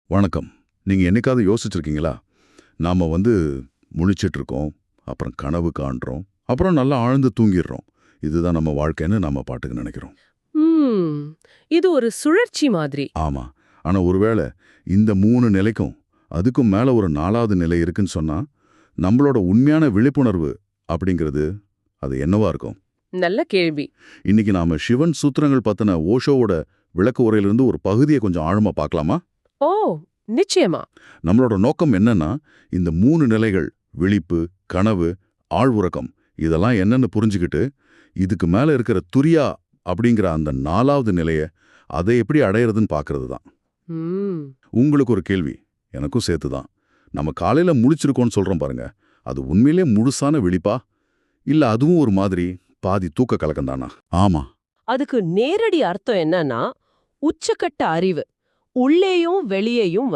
வணக்கம். நீங்க என்னைக்காவது யோசிச்சிருக்கீங்களா? நாம முழிச்சிட்டு இருக்கோம், அப்புறம் கனவு காண்றோம், அப்புறம் நல்லா ஆழ்ந்து தூங்கிடுறோம். இதுதான் நம்ம வாழ்க்கைன்னு நம்ம பாட்டுக்கு நினைக்கிறோம். ம். இது ஒரு சுழற்சி மாதிரி. ஆமா. ஆனா ஒருவேளை இந்த 3 நிலைக்கும் அதுக்கும் மேல ஒரு 4வது நிலை இருக்குன்னு சொன்னா, நம்மளோட உண்மையான விழிப்புணர்வு அப்படிங்கிறது அது என்னவா இருக்கும்? நல்ல கேள்வி. இன்னைக்கு நாம சிவன் சூத்திரங்கள் பத்தின ஓஷோவோட விளக்க உரையிலிருந்து ஒரு பகுதியை கொஞ்சம் ஆழமா பார்க்கலாமா? ஓ, நிச்சயமா. நம்மளோட நோக்கம் என்னன்னா, இந்த 3 நிலைகள் விழிப்பு, கனவு, ஆழ்வுறக்கம் இதெல்லாம் என்னன்னு புரிஞ்சுக்கிட்டு, இதுக்கு மேல இருக்கிற துரியா அப்படிங்கிற அந்த 4வது நிலைய அதை எப்படி அடையறதுன்னு பார்க்கறது தான். ம். உங்களுக்கு ஒரு கேள்வி, எனக்கும் சேர்த்து தான். நம்ம காலையில முழிச்சிருக்கோம்னு சொல்றோம் பாருங்க, அது உண்மையிலே முழுசான விழிப்பா? இல்ல அதுவும் ஒரு மாதிரி பாதி தூக்க கலக்கம் தானா? ஆமா. அதுக்கு நேரடி அர்த்தம் என்னன்னா, உச்சக்கட்ட அறிவு. உள்ளேயும் வெளியேயும்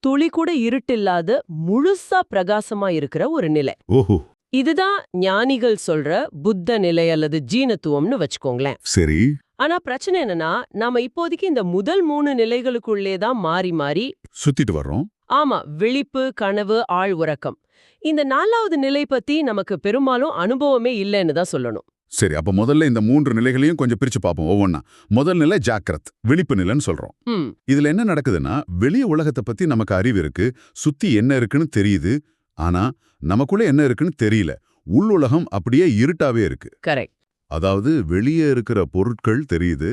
துளி கூட இருட்டில்லாத முழுசா பிரகாசமா இருக்கிற ஒரு நிலை. ஓஹோ. இதுதான் ஞானிகள் சொல்ற புத்த நிலை அல்லது ஜீனத்துவம்னு வச்சுக்கோங்களேன். சரி. ஆனா பிரச்சனை என்னன்னா, நாம இப்போதைக்கு இந்த முதல் 3 நிலைகளுக்குள்ளே தான் மாறி மாறி சுத்திட்டு வர்றோம். ஆமா, விழிப்பு, கனவு, ஆழ் உறக்கம். இந்த 4வது நிலை பத்தி நமக்கு பெரும்பாலும் அனுபவமே இல்லைன்னு தான் சொல்லணும். சரி, அப்ப முதல்ல இந்த 3 நிலைகளையும் கொஞ்சம் பிரிச்சு பார்ப்போம் ஒவ்வொன்னா. முதல் நிலை ஜாக்கிரத், விழிப்பு நிலைன்னு சொல்றோம். ம். இதுல என்ன நடக்குதுன்னா, வெளிய உலகத்தை பத்தி நமக்கு அறிவு இருக்கு, சுத்தி என்ன இருக்குன்னு தெரியுது. ஆனா நமக்குள்ள என்ன இருக்குன்னு தெரியல. உள் உலகம் அப்படியே இருட்டாவே இருக்கு. கரெக்ட். அதாவது வெளியே இருக்கிற பொருட்கள் தெரியுது,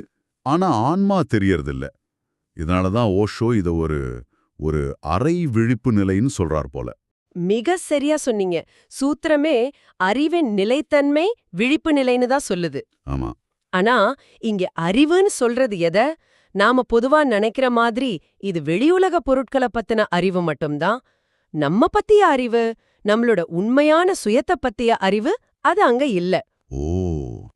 ஆனா ஆன்மா தெரியறதில்ல. இதனாலதான் ஓஷோ இத ஒரு ஒரு அரை விழிப்பு நிலைன்னு சொல்றார் போல. மிக சரியா சொன்னீங்க. சூத்திரமே அறிவின் நிலைத்தன்மை விழிப்பு நிலைன்னு தான் சொல்லுது. ஆமா. ஆனா இங்க அறிவுன்னு சொல்றது எத? நாம பொதுவா நினைக்கிற மாதிரி இது வெளியுலக பொருட்களை பத்தின அறிவு மட்டும்தான். நம்ம பத்திய அறிவு, நம்மளோட உண்மையான சுயத்தை பத்திய அறிவு அது அங்க இல்ல. ஓ.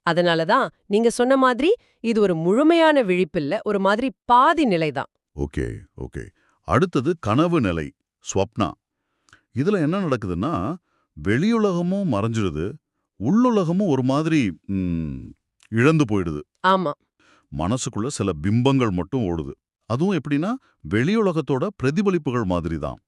அதனாலதான் நீங்க சொன்ன மாதிரி இது ஒரு முழுமையான விழிப்பில்ல, ஒரு மாதிரி பாதி நிலைதான். Okay, okay. அடுத்தது கனவு நிலை, ஸ்வப்னா. இதுல என்ன நடக்குதுன்னா, வெளியுலகமும் மறைஞ்சிடுது, உள்ளுலகமும் ஒரு மாதிரி இழந்து போயிடுது. ஆமா. மனசுக்குள்ள சில பிம்பங்கள் மட்டும் ஓடுது. அதுவும் எப்படின்னா, வெளியுலகத்தோட பிரதிபலிப்புகள் மாதிரி தான்.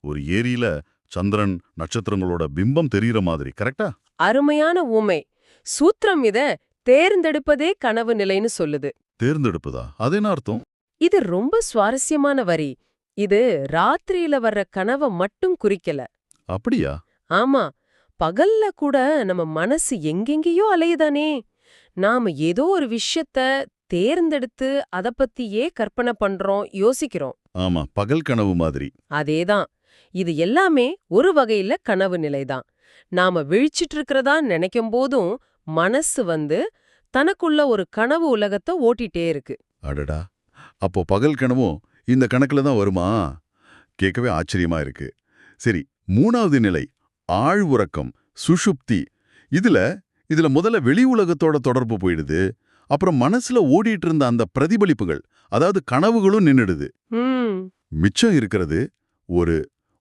ஒரு ஏரியில சந்திரன், நட்சத்திரங்களோட பிம்பம் தெரியிற மாதிரி, கரெக்டா? அருமையான ஊமை. சூத்திரம் இத தேர்ந்தெடுப்பதே கனவு நிலைன்னு சொல்லுது. தேர்ந்தெடுப்பதா? அது என்ன அர்த்தம்? இது ரொம்ப சுவாரஸ்யமான வரி. இது ராத்திரியில வர்ற கனவை மட்டும் குறிக்கல. அப்படியா? ஆமா, பகல்ல கூட நம்ம மனசு எங்கெங்கேயோ அலையுதானே. நாம ஏதோ ஒரு விஷயத்த தேர்ந்தெடுத்து அத பத்தியே கற்பனை பண்றோம், யோசிக்கிறோம். ஆமா, பகல் கனவு மாதிரி. அதேதான். இது எல்லாமே ஒரு வகையில கனவு நிலைதான். நாம விழிச்சிட்டு இருக்கிறதா நினைக்கும் போதும் மனசு தனக்குள்ள ஒரு கனவு உலகத்தை ஓட்டிட்டே இருக்கு. அடடா. அப்போ பகல் கனவும் இந்த கணக்குல தான் வருமா? கேட்கவே ஆச்சரியமா இருக்கு. சரி, 3வது நிலை ஆழ் உறக்கம், சுஷுப்தி. இதுல இதுல முதல்ல வெளி உலகத்தோட தொடர்பு போயிடுது. அப்புறம் மனசுல ஓடிட்டு இருந்த அந்த பிரதிபலிப்புகள், அதாவது கனவுகளும் நின்னுடுது. ம். மிச்சம் இருக்கிறது ஒரு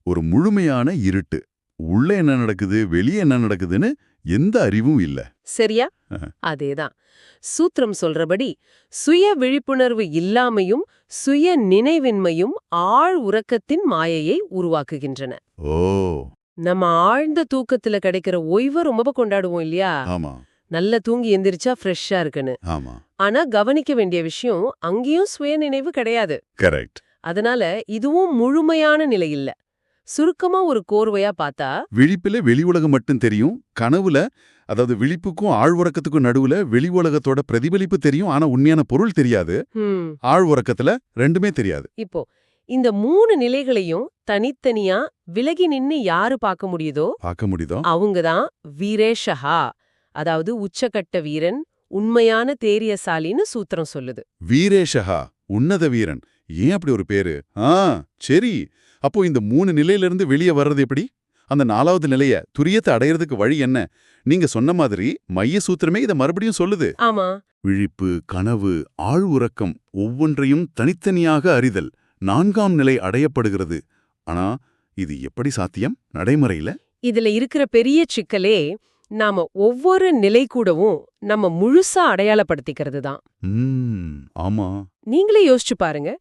ஒரு முழுமையான இருட்டு. உள்ள என்ன நடக்குது, வெளியே என்ன நடக்குதுன்னு எந்த அறிவும் இல்ல. சரியா? அதேதான். சூத்திரம் சொல்றபடி சுய விழிப்புணர்வு இல்லாமையும் சுய நினைவின்மையும் ஆழ் உறக்கத்தின் மாயையை உருவாக்குகின்றன. ஓ. நம்ம ஆழ்ந்த தூக்கத்துல கிடைக்கிற ஓய்வை ரொம்ப கொண்டாடுவோம் இல்லையா? ஆமா. நல்ல தூங்கி எந்திரிச்சா ஃப்ரெஷ்ஷா இருக்குன்னு. ஆமா. ஆனா கவனிக்க வேண்டிய விஷயம் அங்கேயும் சுய நினைவு கிடையாது. கரெக்ட். அதனால இதுவும் முழுமையான நிலை இல்ல. சுருக்கமா ஒரு கோர்வையா பார்த்தா, விழிப்புல வெளி உலகம் மட்டும் தெரியும். கனவுல, அதாவது விழிப்புக்கும் ஆழ்வுறக்கத்துக்கும் நடுவுல வெளி உலகத்தோட பிரதிபலிப்பு தெரியும். ஆனா உண்மையான பொருள் தெரியாது. ஆழ்வுறக்கத்துல ரெண்டுமே தெரியாது. இப்போ இந்த 3 நிலைகளையும் தனித்தனியா விலகி நின்னு யாரு பார்க்க முடியுதோ அவங்கதான் வீரேஷஹா, அதாவது உச்சகட்ட வீரன், உண்மையான தேரியசாலின்னு சூத்திரம் சொல்லுது. வீரேஷஹா, உன்னத வீரன். ஏன் அப்படி ஒரு பேரு? சரி. அப்போ இந்த 3 நிலையிலிருந்து வெளியே வர்றது எப்படி? அந்த 4வது நிலைய துரியத்தை அடையறதுக்கு வழி என்ன? நீங்க சொன்ன மாதிரி மைய சூத்திரமே இதை மறுபடியும் சொல்லுது. ஆமா. விழிப்பு, கனவு, ஆழ் உறக்கம் ஒவ்வொன்றையும் தனித்தனியாக அறிதல் 4ஆம் நிலை அடையப்படுகிறது. ஆனா இது எப்படி சாத்தியம் நடைமுறையில? இதுல இருக்கிற பெரிய சிக்கலே நாம ஒவ்வொரு நிலை கூடவும் நம்ம முழுசா அடையாளப்படுத்திக்கிறது தான். ஆமா. நீங்களே யோசிச்சு பாருங்க.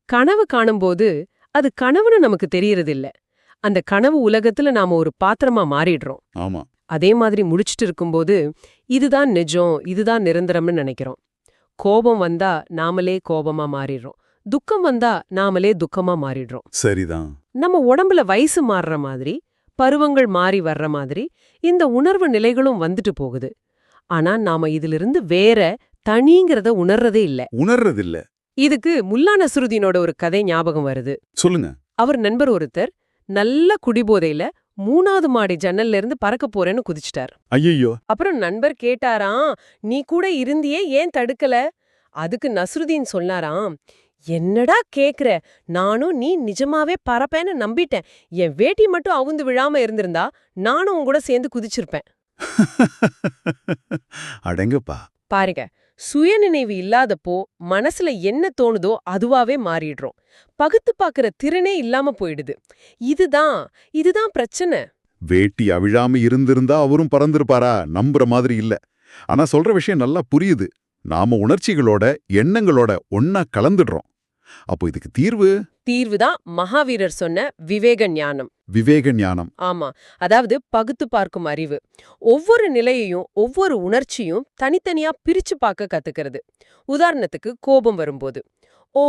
கனவு காணும்போது அது கனவுன்னு நமக்கு தெரியறதில்ல. அந்த கனவு உலகத்துல நாம ஒரு பாத்திரமா மாறிடுறோம். ஆமா. அதே மாதிரி முழிச்சிட்டு இருக்கும்போது இதுதான் நிஜம், இதுதான் நிரந்தரம்னு நினைக்கிறோம். கோபம் வந்தா நாமளே கோபமா மாறிடுறோம். துக்கம் வந்தா நாமளே துக்கமா மாறிடுறோம். சரிதான். நம்ம உடம்புல வயசு மாறுற மாதிரி, பருவங்கள் மாறி வர்ற மாதிரி இந்த உணர்வு நிலைகளும் வந்துட்டு போகுது. ஆனா நாம இதிலிருந்து வேற தனிங்கிறத உணர்றதே இல்ல. உணர்றதில்ல. இதுக்கு முல்லா நஸ்ருதீனோட ஒரு கதை ஞாபகம் வருது. சொல்லுங்க. அவர் நண்பர் ஒருத்தர் நல்ல குடிபோதையில 3வது மாடி ஜன்னல்ல இருந்து பறக்க போறேன்னு குதிச்சிட்டார். ஐயையோ. அப்புறம் நண்பர் கேட்டாராம், நீ கூட இருந்தியே ஏன் தடுக்கல? அதுக்கு நஸ்ருதீன் சொன்னாராம், என்னடா கேக்குற, நானும் நீ நிஜமாவே பறப்பேன்னு நம்பிட்டேன். என் வேட்டி மட்டும் அவுந்து விழாம இருந்திருந்தா நானும் உன் கூட சேர்ந்து குதிச்சிருப்பேன். அடங்கப்பா. பாருங்க, சுயநினைவு இல்லாதப்போ மனசுல என்ன தோணுதோ அதுவாவே மாறிடுறோம். பகுத்து பாக்குற திறனே இல்லாம போயிடுது. இதுதான் பிரச்சனை. வேட்டி அவிழாம இருந்திருந்தா அவரும் பறந்திருப்பாரா? நம்புற மாதிரி இல்ல. ஆனா சொல்ற விஷயம் நல்லா புரியுது. நாம உணர்ச்சிகளோட எண்ணங்களோட ஒன்னா கலந்துடுறோம். அப்போ இதுக்கு தீர்வுதான் மகாவீரர் சொன்ன விவேக ஞானம். விவேக ஞானம். ஆமா, அதாவது பகுத்து பார்க்கும் அறிவு. ஒவ்வொரு நிலையையும் ஒவ்வொரு உணர்ச்சியும் தனித்தனியா பிரிச்சு பார்க்க கத்துக்கிறது. உதாரணத்துக்கு கோபம் வரும்போது, ஓ,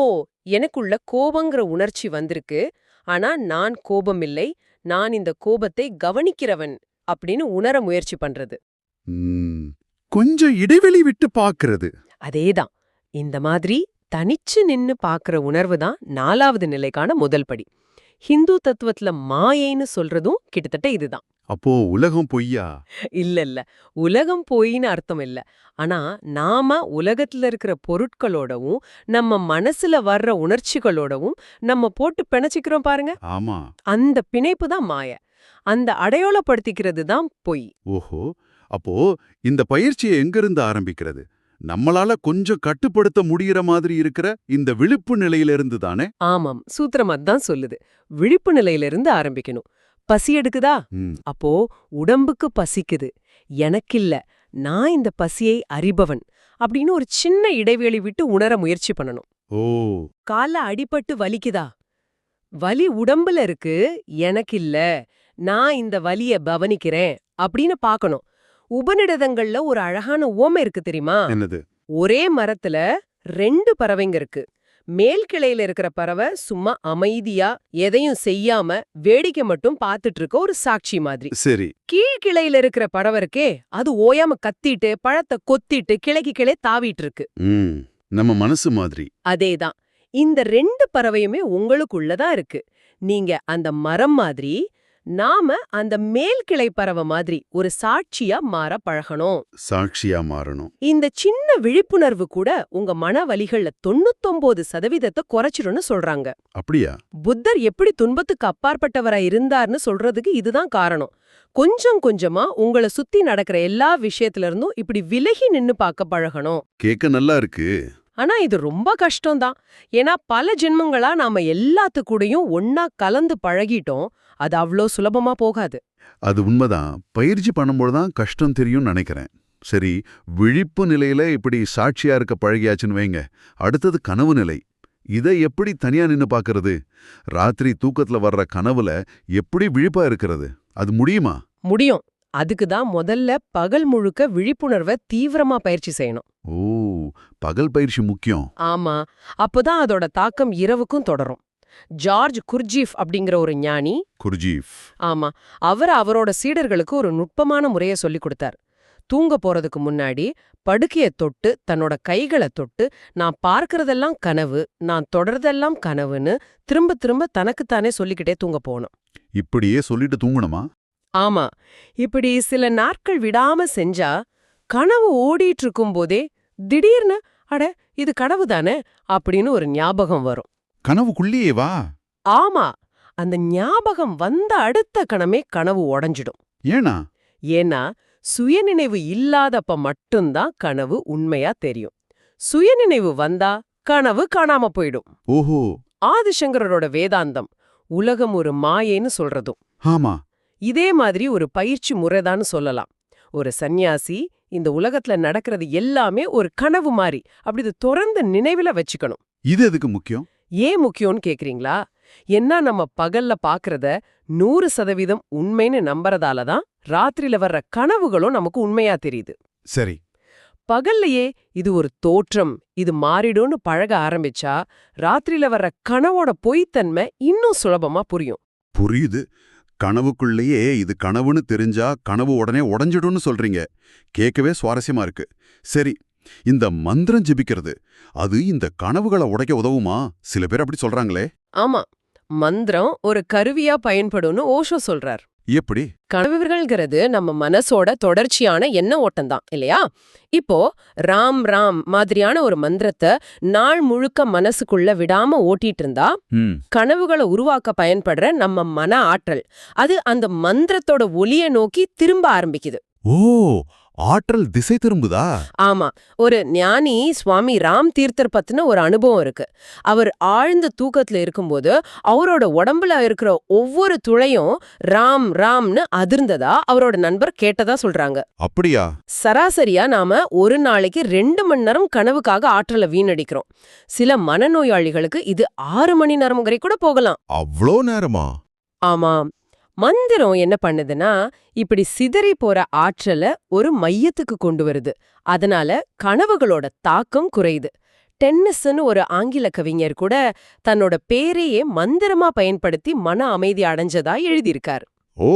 எனக்குள்ள கோபங்கிற உணர்ச்சி வந்திருக்கு, ஆனா நான் கோபமில்லை, நான் இந்த கோபத்தை கவனிக்கிறவன் அப்படின்னு உணர முயற்சி பண்றது. கொஞ்சம் இடைவெளி விட்டு பார்க்கிறது. அதேதான். இந்த மாதிரி தனிச்சு நின்னு பார்க்கிற உணர்வு தான் 4வது நிலைக்கான முதல் படி. ஹிந்து தத்துவத்துல மாயைன்னு சொல்றதும் கிட்டத்தட்ட இதுதான். அப்போ உலகம் பொய்யா? இல்ல, உலகம் பொய்ன்னு அர்த்தம் இல்ல. ஆனா நாம உலகத்துல இருக்கிற பொருட்களோடவும் நம்ம மனசுல வர்ற உணர்ச்சிகளோடவும் நம்ம போட்டு பிணைச்சிக்கிறோம் பாருங்க. ஆமா. அந்த பிணைப்பு தான் மாய. அந்த அடையாளப்படுத்திக்கிறது தான் பொய். ஓஹோ. அப்போ இந்த பயிற்சியை எங்கிருந்து ஆரம்பிக்கிறது? நம்மளால கொஞ்சம் கட்டுப்படுத்த முடியற மாதிரி இருக்கிற இந்த விழிப்பு நிலையிலிருந்து தானே? ஆமாம், சூத்திரம் அதான் சொல்லுது. விழிப்பு நிலையிலிருந்து ஆரம்பிக்கணும். பசி எடுக்குதா? அப்போ உடம்புக்கு பசிக்குது, எனக்கில்ல, நான் இந்த பசியை அறிபவன் அப்படின்னு ஒரு சின்ன இடைவெளி விட்டு உணர முயற்சி பண்ணணும். ஓ. கால்ல அடிபட்டு வலிக்குதா? வலி உடம்புல இருக்கு, எனக்கில்ல, நான் இந்த வலிய கவனிக்கிறேன் அப்படின்னு பார்க்கணும். உபநிடதங்கள்ல ஒரு அழகான உவமை இருக்கு தெரியுமா? என்னது? ஒரே மரத்துல 2 பறவைங்க இருக்கு. மேல் கிளையில இருக்கிற பறவை சும்மா அமைதியா எதையும் செய்யாம வேடிக்கை மட்டும் பார்த்துட்டு இருக்க ஒரு சாட்சி மாதிரி. சரி. கீழ் கிளையில இருக்கிற பறவை இருக்கே, அது ஓயாம கத்திட்டு பழத்தை கொத்திட்டு கிளைக்கு கிளை தாவிட்டு இருக்கு. நம்ம மனசு மாதிரி. அதேதான். இந்த 2 பறவையுமே உங்களுக்குள்ளதான் இருக்கு. நீங்க அந்த மரம் மாதிரி, நாம அந்த மேல் கிளை பறவை மாதிரி ஒரு சாட்சியா மாற பழகணும். சாட்சியா மாறணும். இந்த சின்ன விழிப்புணர்வு கூட உங்க மன வலிகள்ல 99% குறைச்சிடும்னு சொல்றாங்க. அப்படியா? புத்தர் எப்படி துன்பத்துக்கு அப்பாற்பட்டவரா இருந்தார்னு சொல்றதுக்கு இதுதான் காரணம். கொஞ்சம் கொஞ்சமா உங்களை சுத்தி நடக்கிற எல்லா விஷயத்துல இருந்தும் இப்படி விலகி நின்னு பார்க்க பழகணும். கேட்க நல்லா இருக்கு. ஆனா இது ரொம்ப கஷ்டம்தான். ஏன்னா பல ஜென்மங்களா நாம எல்லாத்து கூடயும் ஒன்னா கலந்து பழகிட்டோம். அது அவ்வளோ சுலபமா போகாது. அது உண்மைதான். பயிற்சி பண்ணும்போதுதான் கஷ்டம் தெரியும்னு நினைக்கிறேன். சரி, விழிப்பு நிலையில இப்படி சாட்சியா இருக்க பழகியாச்சுன்னு வைங்க. அடுத்தது கனவு நிலை. இதை எப்படி தனியா நின்னு பார்க்கறது? ராத்திரி தூக்கத்துல வர்ற கனவுல எப்படி விழிப்பா இருக்கிறது? அது முடியுமா? முடியும். அதுக்கு தான் முதல்ல பகல் முழுக்க விழிப்புணர்வை தீவிரமா பயிற்சி செய்யணும். ஓ, பகல் பயிற்சி முக்கியம். ஆமா, அப்பதான் அதோட தாக்கம் இரவுக்கும் தொடரும். ஜார்ஜ் குர்ஜீஃப் அப்படிங்கிற ஒரு ஞானி. குர்ஜீஃப். ஆமா, அவரோட சீடர்களுக்கு ஒரு நுட்பமான முறையை சொல்லிக் கொடுத்தார். தூங்க போறதுக்கு முன்னாடி படுக்கைய தொட்டு தன்னோட கைகளை தொட்டு, நான் பார்க்கறதெல்லாம் கனவு, நான் தொடர்றதெல்லாம் கனவுன்னு திரும்ப திரும்ப தனக்குத்தானே சொல்லிக்கிட்டே தூங்க போகணும். இப்படியே சொல்லிட்டு தூங்கணுமா? ஆமா, இப்படி சில நாட்கள் விடாம செஞ்சா கனவு ஓடிட்டு இருக்கும் போதே திடீர்னு அட இது கனவு தானே அப்படின்னு ஒரு ஞாபகம் வரும். கனவுக்குள்ளேயே வா? ஆமா, அந்த ஞாபகம் வந்த அடுத்த கணமே கனவு உடைஞ்சிடும். ஏன்னா சுயநினைவு இல்லாதப்ப மட்டும்தான் கனவு உண்மையா தெரியும். சுயநினைவு வந்தா கனவு காணாம போயிடும். ஓஹோ. ஆதிசங்கரோட வேதாந்தம் உலகம் ஒரு மாயைன்னு சொல்றதும் ஆமா. இதே மாதிரி ஒரு பயிற்சி முறைதான்னு சொல்லலாம். ஒரு சந்நியாசி இந்த உலகத்துல நடக்கிறது எல்லாமே ஒரு கனவு மாதிரி அப்படி தொடர்ந்து நினைவுல வச்சுக்கணும். இது எதுக்கு முக்கியம்? ஏன் முக்கியம்னு கேக்குறீங்களா? ஏன்னா நம்ம பகல்ல பாக்குறத 100% உண்மைன்னு நம்புறதால தான் ராத்திரியில வர்ற கனவுகளும் நமக்கு உண்மையா தெரியுது. சரி. பகல்லையே இது ஒரு தோற்றம், இது மாறிடும்னு பழக ஆரம்பிச்சா ராத்திரியில வர்ற கனவோட பொய்த்தன்மை இன்னும் சுலபமா புரியும். புரியுது. கனவுக்குள்ளேயே இது கனவுன்னு தெரிஞ்சா கனவு உடனே உடைஞ்சிடும்னு சொல்றீங்க. கேட்கவே சுவாரஸ்யமா இருக்கு. சரி, இந்த மந்திரம் ஜெபிக்கிறது அது இந்த கனவுகளை உடைக்க உதவுமா? சில பேர் அப்படி சொல்றாங்களே. ஆமா, மந்திரம் ஒரு கருவியா பயன்படும்னு ஓஷோ சொல்றார். எப்படி? கனவுகள்ங்கிறது நம்ம மனசோட தொடர்ச்சியான எண்ண ஓட்டம் தான் இல்லையா? இப்போ ராம் ராம் மாதிரியான ஒரு மந்திரத்தை நாள் முழுக்க மனசுக்குள்ள விடாம ஓட்டிட்டு இருந்தா கனவுகளை உருவாக்க பயன்படுற நம்ம மன ஆற்றல் அது அந்த மந்திரத்தோட ஒலியை நோக்கி திரும்ப ஆரம்பிக்குது. ஓ, ஆற்றல் திசை திரும்புதா? ஆமா, ஒரு ஞானி சுவாமி ராம் தீர்த்தர் பத்தின ஒரு அனுபவம் இருக்கு. அவர் ஆழ்ந்த தூக்கத்துல இருக்கும்போது அவரோட உடம்புல இருக்கிற ஒவ்வொரு துளையும் ராம் ராம்னு அதிர்ந்ததா அவரோட நண்பர் கேட்டதா சொல்றாங்க. அப்படியா? சராசரியா நாம ஒரு நாளைக்கு 2 மணி நேரம் கனவுக்காக ஆற்றலை வீணடிக்கிறோம். சில மனநோயாளிகளுக்கு இது 6 மணி நேரம் வரை கூட போகலாம். அவ்வளோ நேரமா? ஆமா, மந்திரம் என்ன பண்ணுதுன்னா இப்படி சிதறி போற ஆற்றலை ஒரு மையத்துக்கு கொண்டு வருது. அதனால கனவுகளோட தாக்கம் குறையுது. டென்னிஸ்ன்னு ஒரு ஆங்கில கவிஞர் கூட தன்னோட பேரையே மந்திரமா பயன்படுத்தி மன அமைதி அடைஞ்சதா எழுதியிருக்கார். ஓ,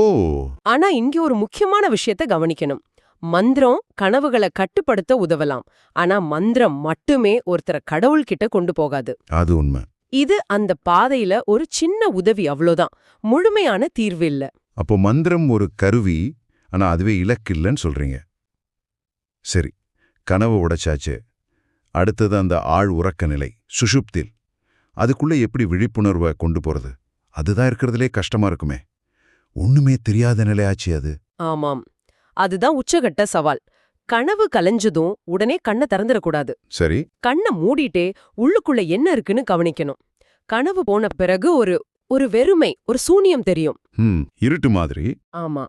ஆனா இங்க ஒரு முக்கியமான விஷயத்த கவனிக்கணும். மந்திரம் கனவுகளை கட்டுப்படுத்த உதவலாம். ஆனா மந்திரம் மட்டுமே ஒருத்தரை கடவுள்கிட்ட கொண்டு போகாது. அது உண்மை. இது அந்த பாதையில ஒரு சின்ன உதவி, அவ்வளோதான். முழுமையான தீர்வு இல்ல. அப்போ மந்திரம் ஒரு கருவி, ஆனா அதுவே இலக்கு இல்லைன்னு சொல்றீங்க. சரி, கனவு உடைச்சாச்சு. அடுத்தது அந்த ஆழ் உறக்க நிலை, சுஷுப்தில். அதுக்குள்ள எப்படி விழிப்புணர்வை கொண்டு போறது? அதுதான் இருக்கிறதுலே கஷ்டமா இருக்குமே. ஒண்ணுமே தெரியாத நிலையாச்சு அது. ஆமாம், அதுதான் உச்சகட்ட சவால். கனவு கலைஞ்சதும் உடனே கண்ணை திறந்துடக்கூடாது. சரி. கண்ணை மூடிட்டே உள்ளுக்குள்ள என்ன இருக்குன்னு கவனிக்கணும். கனவு போன பிறகு ஒரு வெறுமை, ஒரு சூனியம் தெரியும். இருட்டு மாதிரி. ஆமா,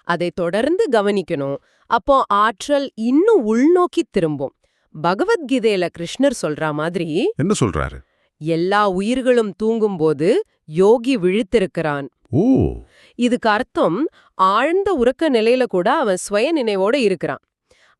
அதை தொடர்ந்து கவனிக்கணும். அப்போ ஆற்றல் இன்னும் உள்நோக்கி திரும்பும். பகவத்கீதையில கிருஷ்ணர் சொல்ற மாதிரி, என்ன சொல்றாரு? எல்லா உயிர்களும் தூங்கும்போது யோகி விழித்திருக்கிறான். ஓ, இதுக்கு அர்த்தம் ஆழ்ந்த உறக்க நிலையில கூட அவன் சுய நினைவோட இருக்கிறான்.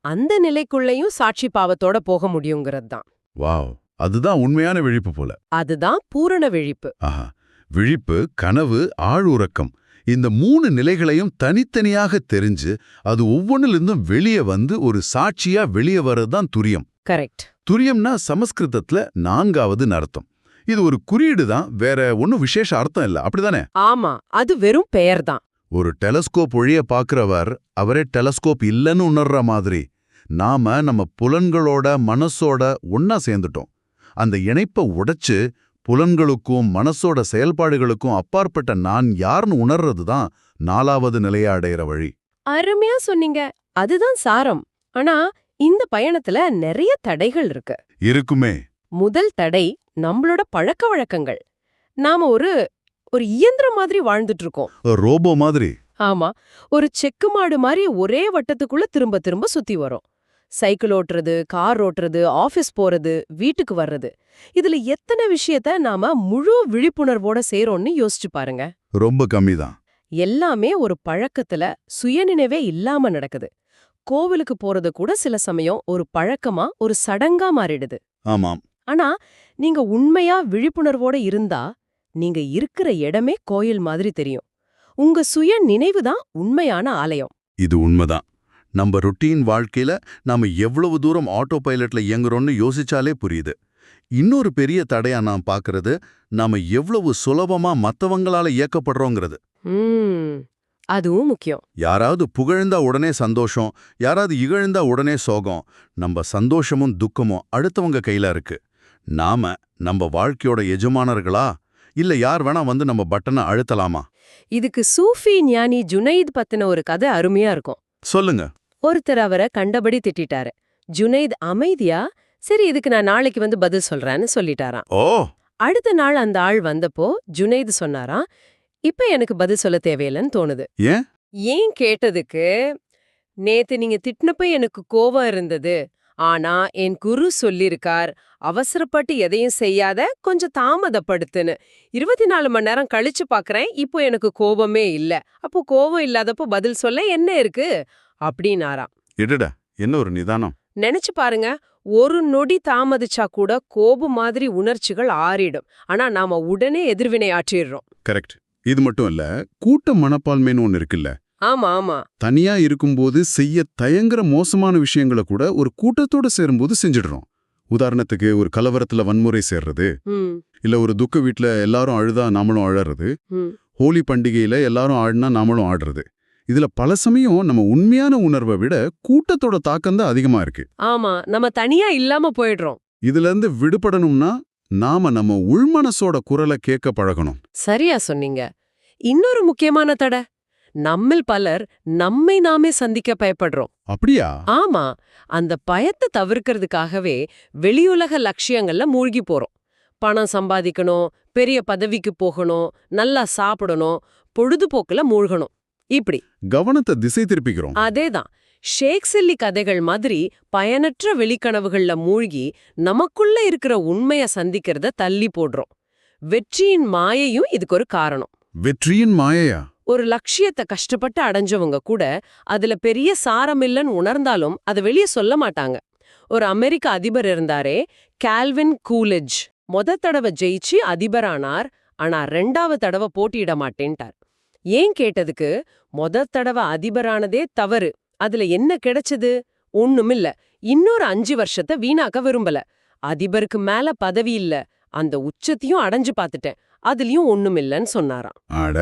அந்த நிலைக்குள்ளேயும் சாட்சி பாவத்தோட போக முடியுங்கிறது தான். வாவ், அதுதான் உண்மையான விழிப்பு போல. அதுதான் பூரண விழிப்பு. ஆஹா, விழிப்பு, கனவு, ஆழ் உறக்கம், இந்த 3 நிலைகளையும் தனித்தனியாக தெரிஞ்சு அது ஒவ்வொன்னிலிருந்தும் வெளியே வந்து ஒரு சாட்சியா வெளியே வர்றதுதான் துரியம். கரெக்ட். துரியம்னா சமஸ்கிருதத்துல 4வது அர்த்தம். இது ஒரு குறியீடு தான், வேற ஒன்னும் விசேஷ அர்த்தம் இல்ல, அப்படிதானே? ஆமா, அது வெறும் பெயர் தான். ஒரு டெலஸ்கோப் ஒழிய பாக்குறவர் அவரே டெலஸ்கோப் இல்லைன்னு உணர்ற மாதிரி நாம நம்ம புலன்களோட மனசோட ஒன்னா சேர்ந்துட்டோம். அந்த இணைப்பை உடைச்சு புலன்களுக்கும் மனசோட செயல்பாடுகளுக்கும் அப்பாற்பட்ட நான் யாருன்னு உணர்றது தான் 4வது நிலையை அடையிற வழி. அருமையா சொன்னீங்க. அதுதான் சாரம். ஆனா இந்த பயணத்துல நிறைய தடைகள் இருக்கு. இருக்குமே. முதல் தடை நம்மளோட பழக்க வழக்கங்கள். நாம ஒரு இயந்திரம் மாதிரி வாழ்ந்துட்டு இருக்கோம். ரோபோ மாதிரி. ஆமா, ஒரு செக்கு மாடு மாதிரி ஒரே வட்டத்துக்குள்ள திரும்ப திரும்ப சுத்தி வரோம். சைக்கிள் ஓட்டுறது, கார் ஓட்டுறது, ஆபீஸ் போறது, வீட்டுக்கு வர்றது, இதுல எத்தனை விஷயத்த நாம முழு விழிப்புணர்வோட செய்றோம்னு யோசிச்சு பாருங்க. ரொம்ப கம்மிதான். எல்லாமே ஒரு பழக்கத்துல சுயநினைவே இல்லாம நடக்குது. கோவிலுக்கு போறது கூட சில சமயம் ஒரு பழக்கமா, ஒரு சடங்கா மாறிடுது. ஆமாம். ஆனா நீங்க உண்மையா விழிப்புணர்வோட இருந்தா நீங்க இருக்கிற இடமே கோயில் மாதிரி தெரியும். உங்க சுய நினைவு தான் உண்மையான ஆலயம். இது உண்மைதான். நம்ம ரொட்டீன் வாழ்க்கையில நாம எவ்வளவு தூரம் ஆட்டோ பைலட்ல இயங்குறோம்னு யோசிச்சாலே புரியுது. இன்னொரு பெரிய தடையா நான் பாக்குறது, நாம எவ்வளவு சுலபமா மத்தவங்களால இயக்கப்படுறோங்கிறது. அதுவும் முக்கியம். யாராவது புகழ்ந்தா உடனே சந்தோஷம், யாராவது இகழ்ந்தா உடனே சோகம். நம்ம சந்தோஷமும் துக்கமும் அடுத்தவங்க கையில இருக்கு. நாம நம்ம வாழ்க்கையோட எஜமானர்களா, இல்ல யார் வேணா வந்து நம்ம பட்டனை அழுத்தலாமா? இதுக்கு சூஃபி ஞானி ஜுனைத் பத்தின ஒரு கதை அருமையா இருக்கும். சொல்லுங்க. ஒருத்தர் அவரை கண்டபடி திட்டாரு. ஜுனைத் அமைதியா, சரி இதுக்கு நான் நாளைக்கு வந்து பதில் சொல்றேன்னு சொல்லிட்டாராம். ஓ. அடுத்த நாள் அந்த ஆள் வந்தப்போ ஜுனைத் சொன்னாராம், இப்ப எனக்கு பதில் சொல்ல தேவையில்லைன்னு தோணுது. ஏன் கேட்டதுக்கு, நேத்து நீங்க திட்டினப்ப எனக்கு கோவம் இருந்தது, ஆனா என் குரு சொல்லிருக்கார், அவசரப்பட்டு எதையும் செய்யாத, கொஞ்சம் தாமதப்படுத்துன்னு. 24 மணி நேரம் கழிச்சு பாக்குறேன், இப்போ எனக்கு கோபமே இல்ல. அப்போ கோபம் இல்லாதப்போ பதில் சொல்ல என்ன இருக்கு அப்படின்னாராம். எடடா, என்ன ஒரு நிதானம். நினைச்சு பாருங்க, ஒரு நொடி தாமதிச்சா கூட கோபம் மாதிரி உணர்ச்சிகள் ஆறிடும். ஆனா நாம உடனே எதிர்வினை ஆற்றிடுறோம். கரெக்ட். இது மட்டும் இல்ல, கூட்ட மனப்பான்மைன்னு ஒன்னு இருக்குல்ல. ஆமா ஆமா. தனியா இருக்கும்போது செய்ய தயங்குற மோசமான விஷயங்களை கூட ஒரு கூட்டத்தோட சேரும்போது செஞ்சிடுறோம். உதாரணத்துக்கு ஒரு கலவரத்துல வன்முறை சேர்றது, ம், இல்ல ஒரு துக்க வீட்ல எல்லாரும் அழுதா நாமளும் அழறது, ம். ஹோலி பண்டிகையில எல்லாரும் ஆடினா நாமளும் ஆடுறது. இதுல பல சமயம் நம்ம உண்மையான உணர்வை விட கூட்டத்தோட தாக்கம் தான் அதிகமா இருக்கு. ஆமா, நம்ம தனியா இல்லாம போயிடுறோம். இதுல இருந்து விடுபடணும்னா நாம நம்ம உள்மனசோட குரலை கேட்க பழகணும். சரியா சொன்னீங்க. இன்னொரு முக்கியமான தடை, நம்மில் பலர் நம்மை நாமே சந்திக்க பயப்படுறோம். அப்படியா? ஆமா, அந்த பயத்தை தவிர்க்கிறதுக்காகவே வெளியுலக லட்சியங்கள்ல மூழ்கி போறோம். பணம் சம்பாதிக்கணும், பெரிய பதவிக்கு போகணும், நல்லா சாப்பிடணும், பொழுதுபோக்குல மூழ்கணும். இப்படி கவனத்தை திசை திருப்பிக்கிறோம். அதேதான். ஷேக்ஸ்பியர் கதைகள் மாதிரி பயனற்ற வெளிக்கனவுகள்ல மூழ்கி நமக்குள்ள இருக்கிற உண்மைய சந்திக்கிறத தள்ளி போடுறோம். வெற்றியின் மாயையும் இதுக்கு ஒரு காரணம். வெற்றியின் மாயையா? ஒரு லட்சியத்தை கஷ்டப்பட்டு அடைஞ்சவங்க கூட அதுல பெரிய சாரமில்லன்னு உணர்ந்தாலும் அதை வெளியே சொல்ல மாட்டாங்க. ஒரு அமெரிக்க அதிபர் இருந்தாரே, கால்வின் கூலிட்ஜ். தடவை ஜெயிச்சு அதிபரானார். ஆனா 2வது தடவை போட்டியிட மாட்டேன்ட்டார். ஏன் கேட்டதுக்கு, தடவை அதிபரானதே தவறு, அதுல என்ன கிடைச்சது? ஒண்ணுமில்ல, இன்னொரு 5 வருஷத்தை வீணாக்க விரும்பல. அதிபருக்கு மேல பதவி இல்ல, அந்த உச்சத்தையும் அடைஞ்சு பார்த்துட்டேன், அதுலயும் ஒண்ணுமில்லன்னு சொன்னாராம். ஆட,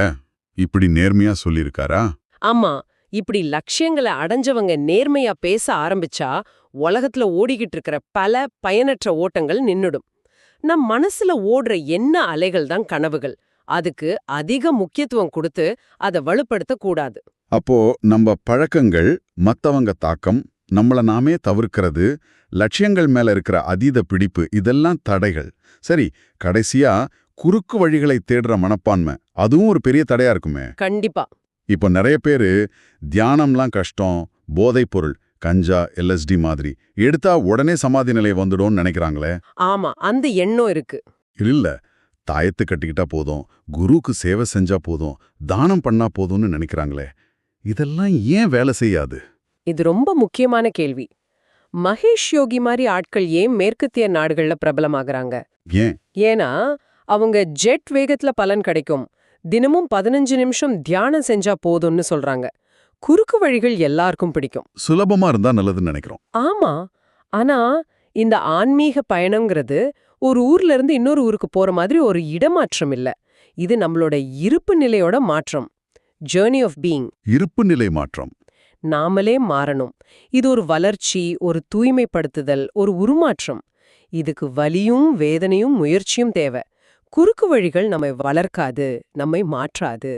இப்படி நேர்மையா சொல்லிருக்காரா? ஆமா, இப்படி லட்சியங்களை அடைஞ்சவங்க நேர்மையா பேச ஆரம்பிச்சா உலகத்துல ஓடிக்கிட்டு இருக்கிற பல பயனற்ற ஓட்டங்கள் நின்னுடும். நம் மனசுல ஓடுற என்ன அலைகள் தான் கனவுகள். அதுக்கு அதிக முக்கியத்துவம் கொடுத்து அதை வலுப்படுத்த கூடாது. அப்போ நம்ம பழக்கங்கள், மத்தவங்க தாக்கம், நம்மள நாமே தவிர்க்கிறது, லட்சியங்கள் மேல இருக்கிற அதீத பிடிப்பு, இதெல்லாம் தடைகள். சரி, கடைசியா குறுக்கு வழிகளை தேடுற மனப்பான்மை, அதுவும் ஒரு பெரிய தடையா இருக்குமே. கண்டிப்பா. இப்போ நிறைய பேரு தியானம்லாம் கஷ்டம், போதைப் பொருள், கஞ்சா, LSD மாதிரி எடுத்தா உடனே சமாதி நிலை வந்துடும்னு நினைக்கிறாங்களே. ஆமா, அந்த எண்ணம் இருக்கு. இல்ல, தாயத்து கட்டிக்கிட்டா போதும், குருவுக்கு சேவை செஞ்சா போதும், தானம் பண்ணா போதும்னு நினைக்கிறாங்களே. இதெல்லாம் ஏன் வேலை செய்யாது? இது ரொம்ப முக்கியமான கேள்வி. மகேஷ் யோகி மாதிரி ஆட்கள் ஏன் மேற்கத்திய நாடுகள்ல பிரபலமாகறாங்க? ஏன்? ஏன்னா அவங்க ஜெட் வேகத்துல பலன் கிடைக்கும், தினமும் 15 நிமிஷம் தியானம் செஞ்சா போதும்னு சொல்றாங்க. குறுக்கு வழிகள் எல்லாருக்கும் பிடிக்கும், சுலபமா இருந்தா நல்லதுன்னு நினைக்கிறோம். ஆமா. ஆனா இந்த ஆன்மீக பயணம்ங்கிறது ஒரு ஊர்ல இருந்து இன்னொரு ஊருக்கு போற மாதிரி ஒரு இடமாற்றம் இல்ல. இது நம்மளோட இருப்பு நிலையோட மாற்றம். Journey of being. இருப்பு நிலை மாற்றம். நாமளே மாறணும். இது ஒரு வளர்ச்சி, ஒரு தூய்மைப்படுத்துதல், ஒரு உருமாற்றம். இதுக்கு வலியும் வேதனையும் முயற்சியும் தேவை. குறுக்கு வழிகள் நம்மை வளர்க்காது, நம்மை மாற்றாது.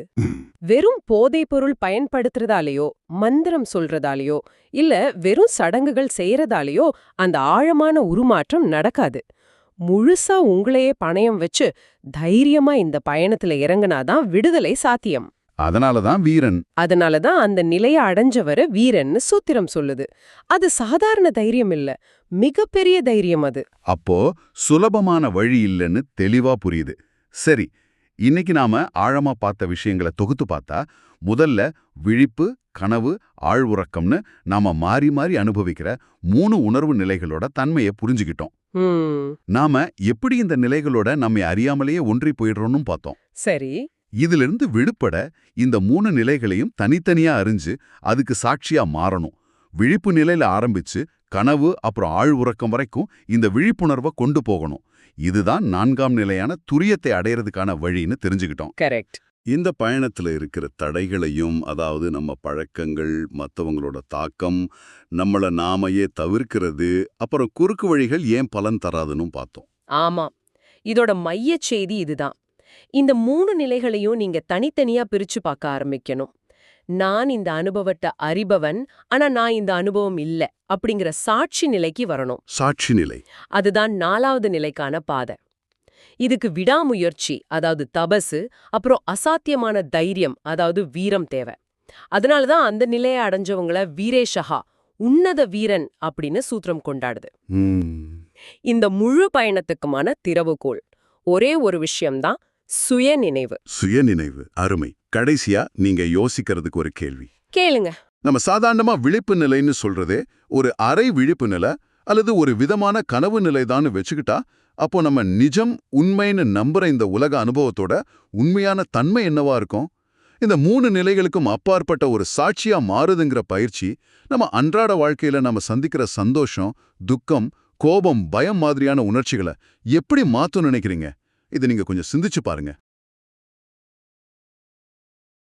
வெறும் போதைப் பொருள் பயன்படுத்துறதாலேயோ, மந்திரம் சொல்றதாலேயோ, இல்ல வெறும் சடங்குகள் செய்யறதாலேயோ அந்த ஆழமான உருமாற்றம் நடக்காது. முழுசா உங்களையே பணயம் வச்சு தைரியமா இந்த பயணத்துல இறங்குனாதான் விடுதலை சாத்தியம். அதனாலதான் வீரன். அதனாலதான் அந்த நிலைய அடைஞ்சவர வீரன்னு சூத்திரம் சொல்லுது. அது சாதாரண தைரியம் இல்ல, மிகப்பெரிய தைரியம் அது. அப்போ சுலபமான வழி இல்லைன்னு தெளிவா புரியுது. சரி, இன்னைக்கு நாம ஆழமா பார்த்த விஷயங்களை தொகுத்து பார்த்தா, முதல்ல விழிப்பு, கனவு, ஆழ்வுறக்கம்னு நாம மாறி மாறி அனுபவிக்கிற 3 உணர்வு நிலைகளோட தன்மையை புரிஞ்சுக்கிட்டோம். நாம எப்படி இந்த நிலைகளோட நம்மை அறியாமலேயே ஒன்றி போயிடுறோம்னு பார்த்தோம். சரி, இதிலிருந்து விடுபட இந்த 3 நிலைகளையும் தனித்தனியா அறிஞ்சு அதுக்கு சாட்சியா மாறணும். விழிப்பு நிலையில ஆரம்பிச்சு கனவு அப்புறம் ஆழ் உறக்கம் வரைக்கும் இந்த விழிப்புணர்வை கொண்டு போகணும். இதுதான் 4ஆம் நிலையான துரியத்தை அடையறதுக்கான வழின்னு தெரிஞ்சுக்கிட்டோம். கரெக்ட். இந்த பயணத்துல இருக்கிற தடைகளையும், அதாவது நம்ம பழக்கங்கள், மத்தவங்களோட தாக்கம், நம்மள நாமையே தவிர்க்கிறது, அப்புறம் குறுக்கு வழிகள் ஏன் பலன் தராதுன்னு பார்த்தோம். ஆமா, இதோட மைய செய்தி இதுதான். இந்த 3 நிலைகளையும் நீங்க தனித்தனியா பிரிச்சு பார்க்க ஆரம்பிக்கணும். நான் இந்த அனுபவத்தை அறிபவன், ஆனா நான் இந்த அனுபவம் இல்ல அப்படிங்கிற சாட்சி நிலைக்கு வரணும். சாட்சி நிலை. அதுதான் 4வது நிலைக்கான பாதை. இதுக்கு விடாமுயற்சி, அதாவது தபசு, அப்புறம் அசாத்தியமான தைரியம், அதாவது வீரம் தேவை. அதனாலதான் அந்த நிலையை அடைஞ்சவங்கள வீரேஷகா, உன்னத வீரன் அப்படின்னு சூத்திரம் கொண்டாடுது. ம், இந்த முழு பயணத்துக்குமான திறவுகோல் ஒரே ஒரு விஷயம்தான், சுயநினைவு. சுயநினைவு அருமை. கடைசியா நீங்க யோசிக்கிறதுக்கு ஒரு கேள்வி. கேளுங்க. நம்ம சாதாரணமா விழிப்பு நிலைன்னு சொல்றதே ஒரு அரை விழிப்பு நிலை அல்லது ஒரு விதமான கனவு நிலைதான்னு வச்சுக்கிட்டா, அப்போ நம்ம நிஜம் உண்மைன்னு நம்புற இந்த உலக அனுபவத்தோட உண்மையான தன்மை என்னவா இருக்கும்? இந்த 3 நிலைகளுக்கும் அப்பாற்பட்ட ஒரு சாட்சியா மாறுதுங்கிற பயிற்சி நம்ம அன்றாட வாழ்க்கையில நம்ம சந்திக்கிற சந்தோஷம், துக்கம், கோபம், பயம் மாதிரியான உணர்ச்சிகளை எப்படி மாத்தும் நினைக்கிறீங்க? இதை நீங்க கொஞ்சம் சிந்திச்சு பாருங்க.